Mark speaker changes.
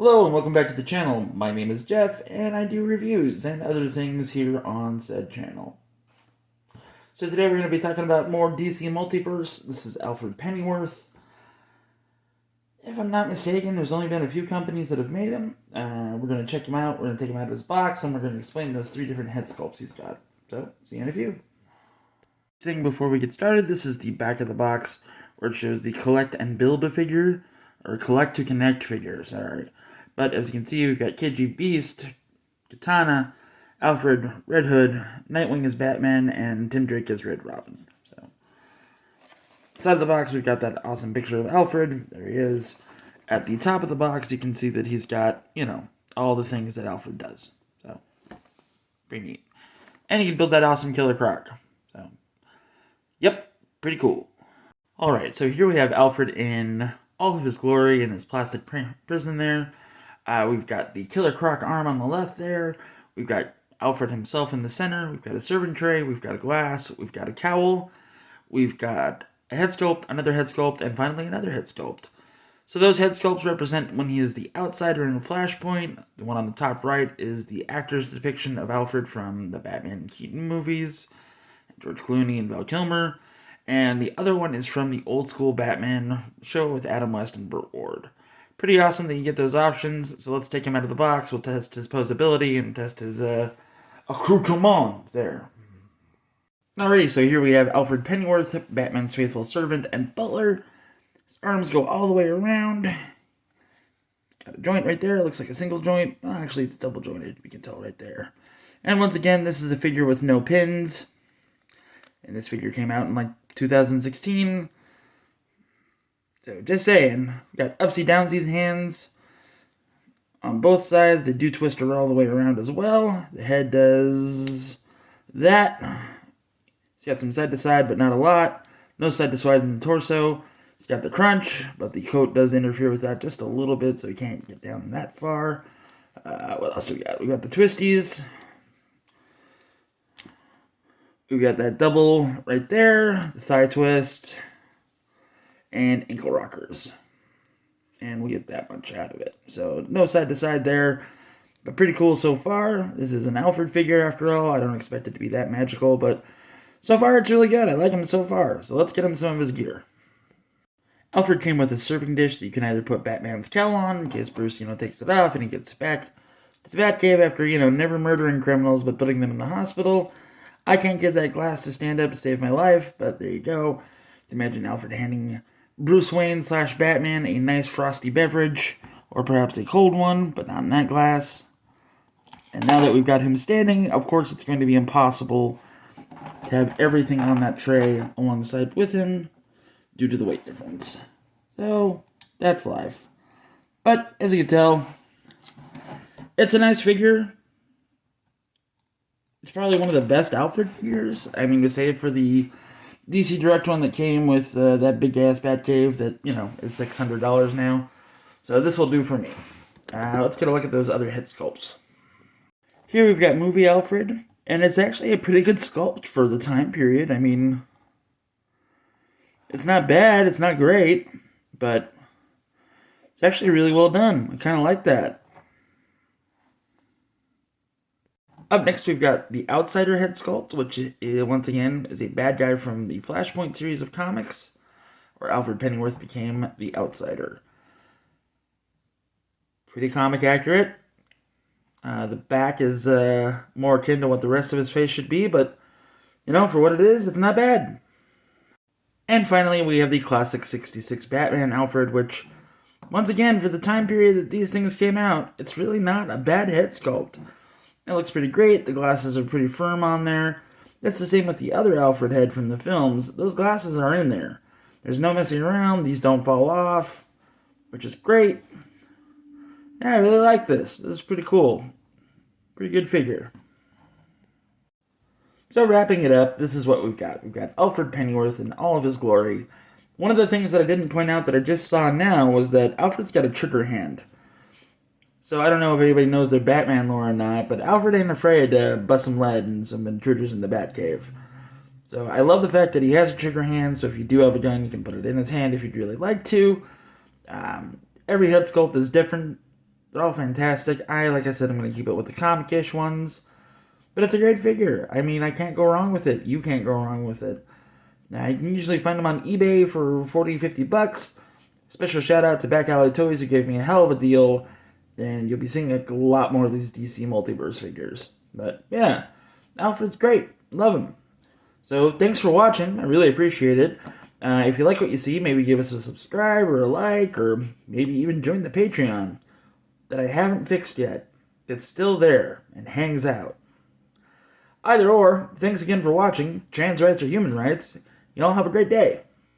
Speaker 1: Hello and welcome back to the channel. My name is Jeff and I do reviews and other things here on said channel. So today we're going to be talking about more DC Multiverse. This is Alfred Pennyworth. If I'm not mistaken, there's only been a few companies that have made him. We're going to check him out, we're going to take him out of his box, and we're going to explain those 3 different head sculpts he's got. So, see you in a few. Thing before we get started, this is the back of the box where it shows the collect and build a figure, or collect to connect figure, sorry. But as you can see, we've got Kiji Beast, Katana, Alfred, Red Hood, Nightwing as Batman, and Tim Drake as Red Robin. So, inside of the box, we've got that awesome picture of Alfred. There he is. At the top of the box, you can see that he's got, all the things that Alfred does. So, pretty neat. And you can build that awesome Killer Croc. So, yep, pretty cool. Alright, so here we have Alfred in all of his glory in his plastic prison there. We've got the Killer Croc arm on the left there. We've got Alfred himself in the center. We've got a serving tray. We've got a glass. We've got a cowl. We've got a head sculpt, another head sculpt, and finally another head sculpt. So those head sculpts represent when he is the outsider in Flashpoint. The one on the top right is the actor's depiction of Alfred from the Batman and Keaton movies, George Clooney and Val Kilmer. And the other one is from the old school Batman show with Adam West and Burt Ward. Pretty awesome that you get those options, so let's take him out of the box. We'll test his posability and test his accoutrement there. Alrighty, so here we have Alfred Pennyworth, Batman's faithful servant and butler. His arms go all the way around. Got a joint right there, looks like a single joint. Well, actually, it's double jointed, we can tell right there. And once again, this is a figure with no pins. And this figure came out in like 2016. So, just saying, we got upsy-downsy hands on both sides. They do twist her all the way around as well. The head does that. He's got some side-to-side, but not a lot. No side-to-side in the torso. He's got the crunch, but the coat does interfere with that just a little bit, so he can't get down that far. What else do we got? We got the twisties. We got that double right there, the thigh twist, and ankle rockers. And we get that much out of it. So no side to side there, but pretty cool so far. This is an Alfred figure after all. I don't expect it to be that magical, but so far it's really good. I like him so far. So let's get him some of his gear. Alfred came with a serving dish, so you can either put Batman's cowl on in case Bruce, takes it off and he gets back to the Batcave after, never murdering criminals but putting them in the hospital. I can't get that glass to stand up to save my life, but there you go. Imagine Alfred handing Bruce Wayne / Batman a nice frosty beverage, or perhaps a cold one, but not in that glass. And now that we've got him standing, of course it's going to be impossible to have everything on that tray alongside with him due to the weight difference. So, that's life. But, as you can tell, it's a nice figure. It's probably one of the best Alfred figures. I mean, to save for the DC Direct one that came with that big-ass Batcave that, is $600 now. So this will do for me. Let's get a look at those other head sculpts. Here we've got movie Alfred, and it's actually a pretty good sculpt for the time period. I mean, it's not bad, it's not great, but it's actually really well done. I kind of like that. Up next, we've got the Outsider head sculpt, which once again is a bad guy from the Flashpoint series of comics, where Alfred Pennyworth became the Outsider. Pretty comic accurate. The back is more akin to what the rest of his face should be, but, for what it is, it's not bad. And finally, we have the classic 66 Batman Alfred, which, once again, for the time period that these things came out, it's really not a bad head sculpt. It looks pretty great. The glasses are pretty firm on there. That's the same with the other Alfred head from the films. Those glasses are in there. There's no messing around. These don't fall off, which is great. Yeah, I really like this. This is pretty cool. Pretty good figure. So wrapping it up, this is what we've got. We've got Alfred Pennyworth in all of his glory. One of the things that I didn't point out that I just saw now was that Alfred's got a trigger hand. So I don't know if anybody knows their Batman lore or not, but Alfred ain't afraid to bust some lead and some intruders in the Batcave. So I love the fact that he has a trigger hand, so if you do have a gun, you can put it in his hand if you'd really like to. Every head sculpt is different. They're all fantastic. Like I said, I'm going to keep it with the comic-ish ones. But it's a great figure. I mean, I can't go wrong with it. You can't go wrong with it. Now, you can usually find them on eBay for 40, 50 bucks. Special shout out to Back Alley Toys who gave me a hell of a deal. And you'll be seeing a lot more of these DC Multiverse figures. But yeah, Alfred's great. Love him. So thanks for watching. I really appreciate it. If you like what you see, maybe give us a subscribe or a like, or maybe even join the Patreon that I haven't fixed yet. It's still there and hangs out. Either or, thanks again for watching. Trans rights are human rights. You all have a great day.